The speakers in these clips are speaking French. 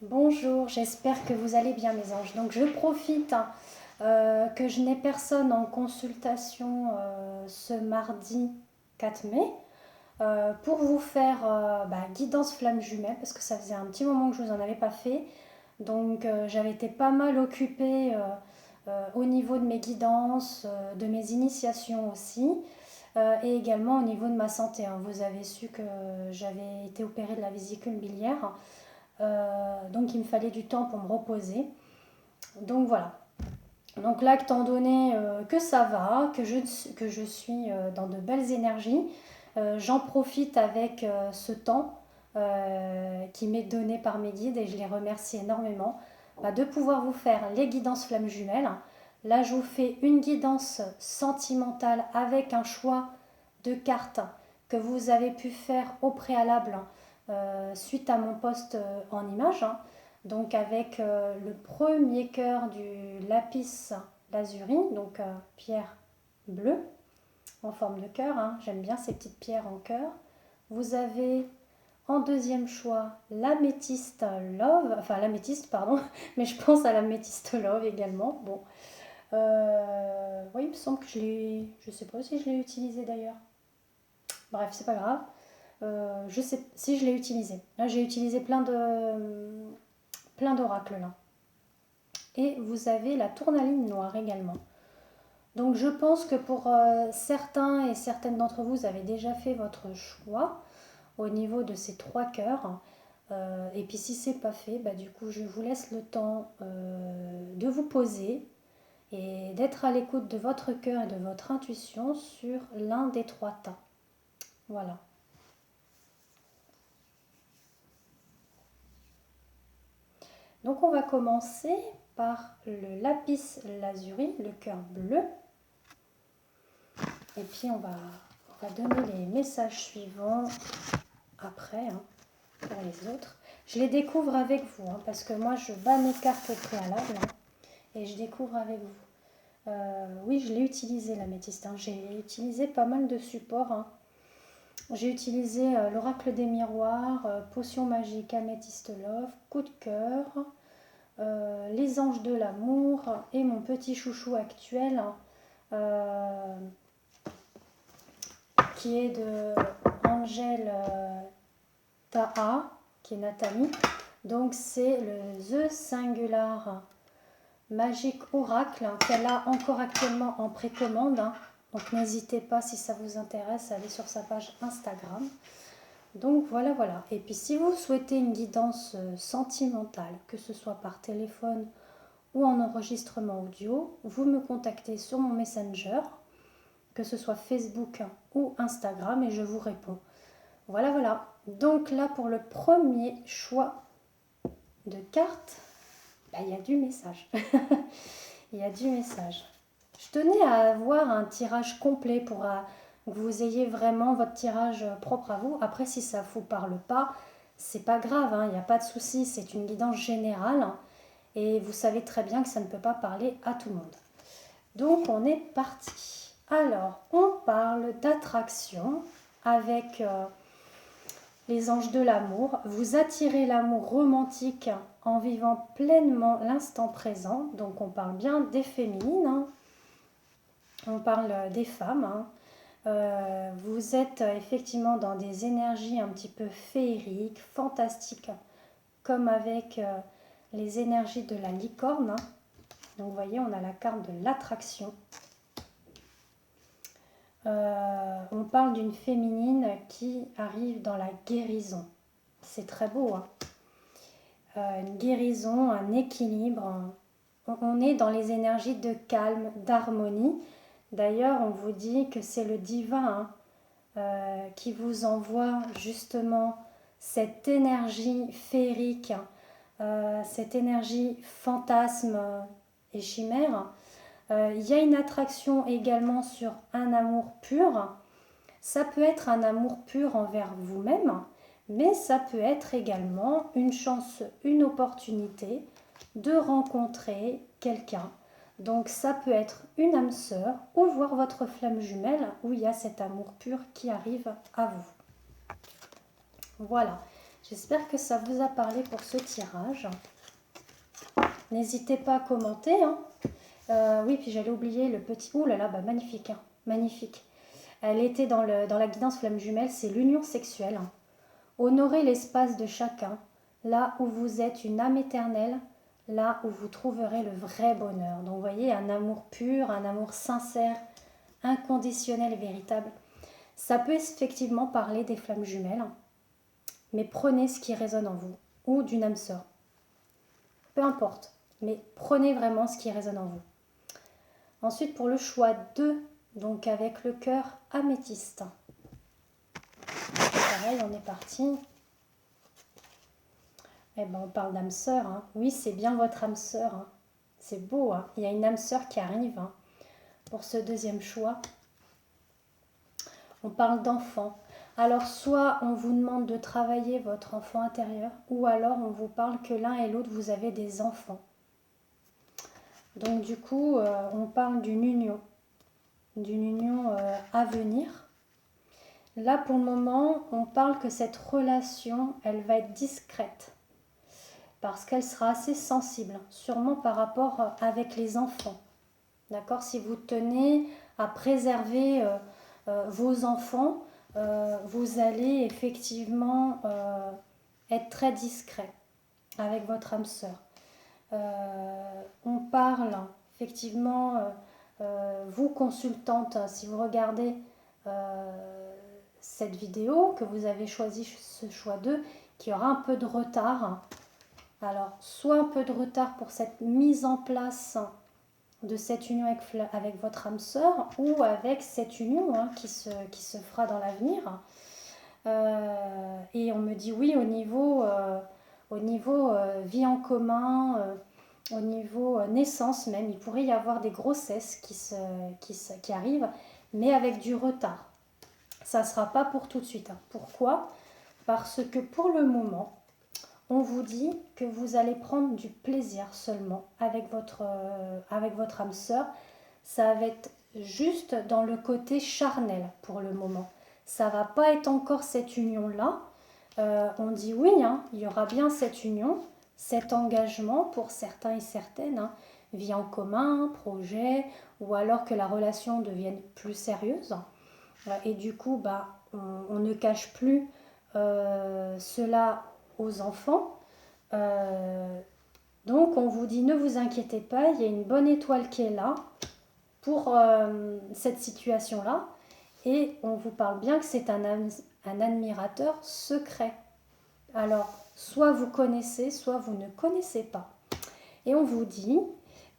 Bonjour, j'espère que vous allez bien mes anges. Donc je profite que je n'ai personne en consultation ce mardi 4 mai pour vous faire guidance flamme jumelle parce que ça faisait un petit moment que je vous en avais pas fait. Donc j'avais été pas mal occupée au niveau de mes guidances, de mes initiations aussi. Et également au niveau de ma santé, hein. Vous avez su que j'avais été opérée de la vésicule biliaire. Donc il me fallait du temps pour me reposer. Donc voilà. Donc là, étant donné que ça va, que je suis dans de belles énergies, j'en profite avec ce temps qui m'est donné par mes guides et je les remercie énormément de pouvoir vous faire les guidances flammes jumelles. Là, je vous fais une guidance sentimentale avec un choix de cartes que vous avez pu faire au préalable suite à mon post en image. Donc avec le premier cœur du lapis lazuli, donc pierre bleue en forme de cœur. J'aime bien ces petites pierres en cœur. Vous avez en deuxième choix l'améthyste love, enfin l'améthyste pardon, mais je pense à l'améthyste love également. Bon, oui, il me semble que je sais pas si je l'ai utilisé d'ailleurs. Bref, c'est pas grave. Je sais si je l'ai utilisé. Là, j'ai utilisé plein d'oracles là. Et vous avez la tourmaline noire également. Donc je pense que pour certains et certaines d'entre vous, vous avez déjà fait votre choix au niveau de ces trois cœurs. Et puis si c'est pas fait, du coup je vous laisse le temps de vous poser et d'être à l'écoute de votre cœur et de votre intuition sur l'un des trois tas. Voilà. Donc on va commencer par le lapis lazuli, le cœur bleu. Et puis on va donner les messages suivants après pour les autres. Je les découvre avec vous parce que moi je bats mes cartes au préalable et je découvre avec vous. Oui, je l'ai utilisé l'améthyste. J'ai utilisé pas mal de supports. J'ai utilisé l'oracle des miroirs, potion magique, améthyste love, coup de cœur, les anges de l'amour et mon petit chouchou actuel qui est de Angèle Taha, qui est Nathalie. Donc c'est le The Singular Magic Oracle qu'elle a encore actuellement en précommande. Donc n'hésitez pas si ça vous intéresse à aller sur sa page Instagram. Donc voilà, voilà. Et puis si vous souhaitez une guidance sentimentale, que ce soit par téléphone ou en enregistrement audio, vous me contactez sur mon Messenger, que ce soit Facebook ou Instagram, et je vous réponds. Voilà, voilà. Donc là, pour le premier choix de carte, il y a du message. Il y a du message. Je tenais à avoir un tirage complet pour que vous ayez vraiment votre tirage propre à vous. Après, si ça ne vous parle pas, c'est pas grave, il n'y a pas de souci. C'est une guidance générale et vous savez très bien que ça ne peut pas parler à tout le monde. Donc, on est parti. Alors, on parle d'attraction avec les anges de l'amour. Vous attirez l'amour romantique en vivant pleinement l'instant présent. Donc, on parle bien des féminines. On parle des femmes. Vous êtes effectivement dans des énergies un petit peu féeriques, fantastiques, comme avec les énergies de la licorne. Donc vous voyez, on a la carte de l'attraction. On parle d'une féminine qui arrive dans la guérison. C'est très beau. Une guérison, un équilibre. On est dans les énergies de calme, d'harmonie. D'ailleurs, on vous dit que c'est le divin qui vous envoie justement cette énergie féerique, cette énergie fantasme et chimère. Il y a une attraction également sur un amour pur. Ça peut être un amour pur envers vous-même, mais ça peut être également une chance, une opportunité de rencontrer quelqu'un. Donc ça peut être une âme sœur ou voir votre flamme jumelle où il y a cet amour pur qui arrive à vous. Voilà, J'espère que ça vous a parlé pour ce tirage. N'hésitez pas à commenter. Hein. Oui, puis j'allais oublier le petit... Ouh là là, bah, magnifique. Hein. Magnifique. Elle était dans la guidance flamme jumelle, c'est l'union sexuelle. Hein. Honorez l'espace de chacun, là où vous êtes une âme éternelle, là où vous trouverez le vrai bonheur. Donc vous voyez, un amour pur, un amour sincère, inconditionnel et véritable. Ça peut effectivement parler des flammes jumelles, mais prenez ce qui résonne en vous, ou d'une âme sœur. Peu importe, mais prenez vraiment ce qui résonne en vous. Ensuite, pour le choix 2, donc avec le cœur améthyste. Pareil, on est parti. Eh ben, on parle d'âme sœur. Hein. Oui, c'est bien votre âme sœur. Hein. C'est beau. Hein. Il y a une âme sœur qui arrive hein, pour ce deuxième choix. On parle d'enfant. Alors, soit on vous demande de travailler votre enfant intérieur, ou alors on vous parle que l'un et l'autre, vous avez des enfants. Donc, du coup, on parle d'une union à venir. Là, pour le moment, on parle que cette relation, elle va être discrète. Parce qu'elle sera assez sensible, sûrement par rapport avec les enfants. D'accord ? Si vous tenez à préserver vos enfants, vous allez effectivement être très discret avec votre âme sœur. On parle effectivement, vous consultante, si vous regardez cette vidéo, que vous avez choisi ce choix 2, qu'il y aura un peu de retard. Alors, soit un peu de retard pour cette mise en place de cette union avec votre âme sœur ou avec cette union hein, qui se fera dans l'avenir. Et on me dit oui au niveau vie en commun, au niveau naissance même, il pourrait y avoir des grossesses qui arrivent, mais avec du retard. Ça ne sera pas pour tout de suite. Hein. Pourquoi ? Parce que pour le moment, on vous dit que vous allez prendre du plaisir seulement avec votre âme sœur. Ça va être juste dans le côté charnel pour le moment. Ça va pas être encore cette union-là. On dit oui, hein, il y aura bien cette union, cet engagement pour certains et certaines, hein, vie en commun, projet, ou alors que la relation devienne plus sérieuse. Et du coup, bah, on ne cache plus cela aux enfants. Donc on vous dit ne vous inquiétez pas, il y a une bonne étoile qui est là pour cette situation-là et on vous parle bien que c'est un admirateur secret. Alors soit vous connaissez, soit vous ne connaissez pas. Et on vous dit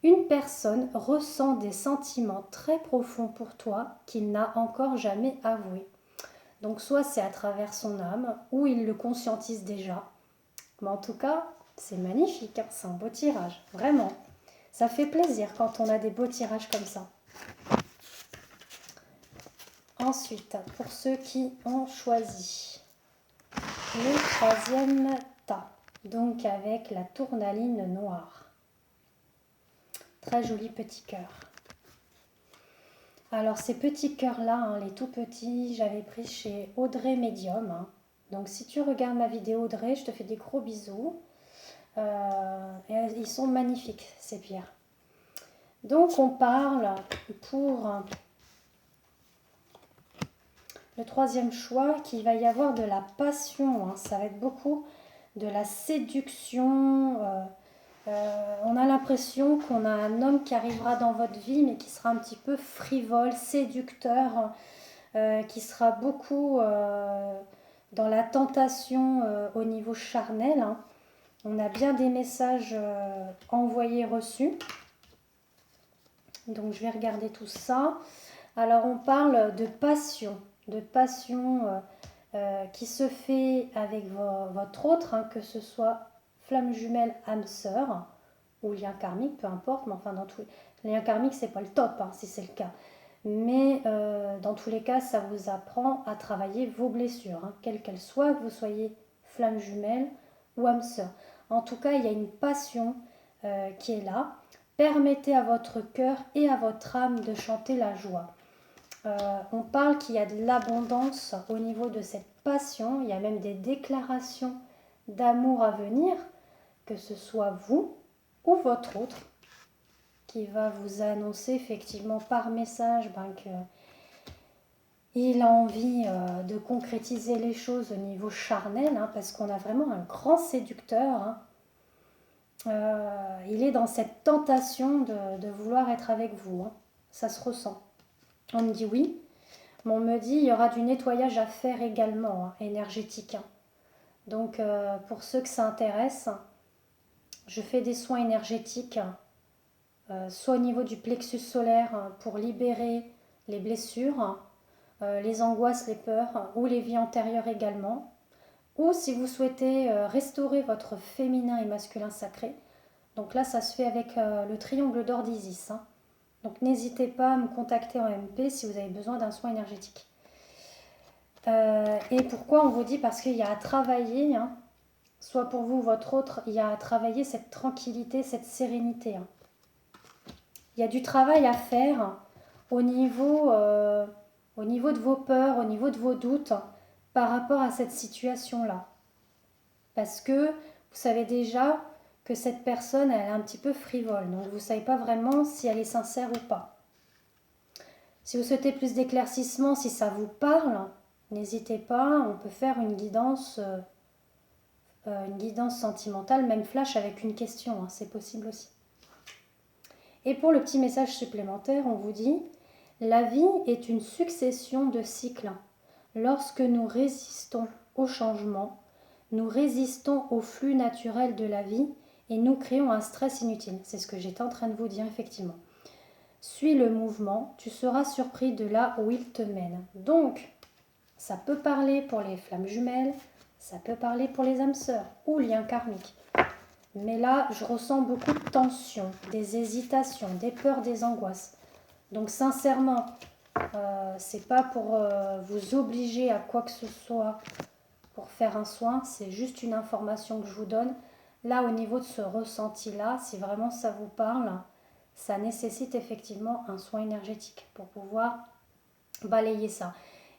une personne ressent des sentiments très profonds pour toi qu'il n'a encore jamais avoués. Donc soit c'est à travers son âme ou il le conscientise déjà. Mais en tout cas, c'est magnifique, hein, c'est un beau tirage, vraiment. Ça fait plaisir quand on a des beaux tirages comme ça. Ensuite, pour ceux qui ont choisi le troisième tas, donc avec la tournaline noire. Très joli petit cœur. Alors ces petits cœurs-là, hein, les tout petits, j'avais pris chez Audrey Medium. Hein. Donc si tu regardes ma vidéo Audrey, je te fais des gros bisous. Et ils sont magnifiques ces pierres. Donc on parle pour le troisième choix qu'il va y avoir de la passion. Hein. Ça va être beaucoup de la séduction. On a l'impression qu'on a un homme qui arrivera dans votre vie mais qui sera un petit peu frivole, séducteur, qui sera beaucoup dans la tentation au niveau charnel. Hein. On a bien des messages envoyés, reçus. Donc je vais regarder tout ça. Alors on parle de passion qui se fait avec votre autre, hein, que ce soit flamme jumelle, âme sœur ou lien karmique, peu importe. Mais enfin dans tous les liens karmiques c'est pas le top hein, si c'est le cas. Mais dans tous les cas ça vous apprend à travailler vos blessures, hein, quelles qu'elles soient, que vous soyez flamme jumelle ou âme sœur. En tout cas, il y a une passion qui est là. Permettez à votre cœur et à votre âme de chanter la joie. On parle qu'il y a de l'abondance au niveau de cette passion. Il y a même des déclarations d'amour à venir, que ce soit vous ou votre autre, qui va vous annoncer effectivement par message qu'il a envie de concrétiser les choses au niveau charnel, hein, parce qu'on a vraiment un grand séducteur. Hein. Il est dans cette tentation de vouloir être avec vous. Hein. Ça se ressent. On me dit oui, mais on me dit il y aura du nettoyage à faire également, hein, énergétique. Hein. Donc pour ceux que ça intéresse, je fais des soins énergétiques, soit au niveau du plexus solaire pour libérer les blessures, les angoisses, les peurs ou les vies antérieures également. Ou si vous souhaitez restaurer votre féminin et masculin sacré, donc là ça se fait avec le triangle d'or d'Isis. Hein. Donc n'hésitez pas à me contacter en MP si vous avez besoin d'un soin énergétique. Et pourquoi on vous dit? Parce qu'il y a à travailler, hein, soit pour vous ou votre autre, il y a à travailler cette tranquillité, cette sérénité. Hein. Il y a du travail à faire au niveau de vos peurs, au niveau de vos doutes par rapport à cette situation-là. Parce que vous savez déjà que cette personne, elle est un petit peu frivole. Donc vous ne savez pas vraiment si elle est sincère ou pas. Si vous souhaitez plus d'éclaircissement, si ça vous parle, n'hésitez pas, on peut faire une guidance sentimentale, même flash avec une question, hein, c'est possible aussi. Et pour le petit message supplémentaire, on vous dit « La vie est une succession de cycles. Lorsque nous résistons au changement, nous résistons au flux naturel de la vie et nous créons un stress inutile. » C'est ce que j'étais en train de vous dire effectivement. Suis le mouvement, tu seras surpris de là où il te mène. Donc, ça peut parler pour les flammes jumelles, ça peut parler pour les âmes sœurs ou liens karmiques. Mais là, je ressens beaucoup de tension, des hésitations, des peurs, des angoisses. Donc sincèrement, c'est pas pour vous obliger à quoi que ce soit pour faire un soin, c'est juste une information que je vous donne. Là, au niveau de ce ressenti-là, si vraiment ça vous parle, ça nécessite effectivement un soin énergétique pour pouvoir balayer ça.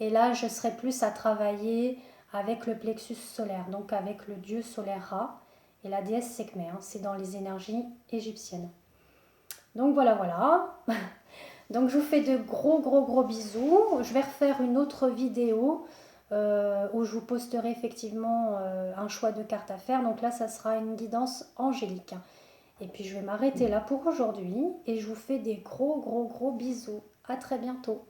Et là, je serai plus à travailler avec le plexus solaire, donc avec le dieu solaire Ra et la déesse Sekhmet. Hein, c'est dans les énergies égyptiennes. Donc voilà. Donc je vous fais de gros bisous. Je vais refaire une autre vidéo où je vous posterai effectivement un choix de cartes à faire. Donc là, ça sera une guidance angélique. Et puis je vais m'arrêter là pour aujourd'hui et je vous fais des gros bisous. À très bientôt.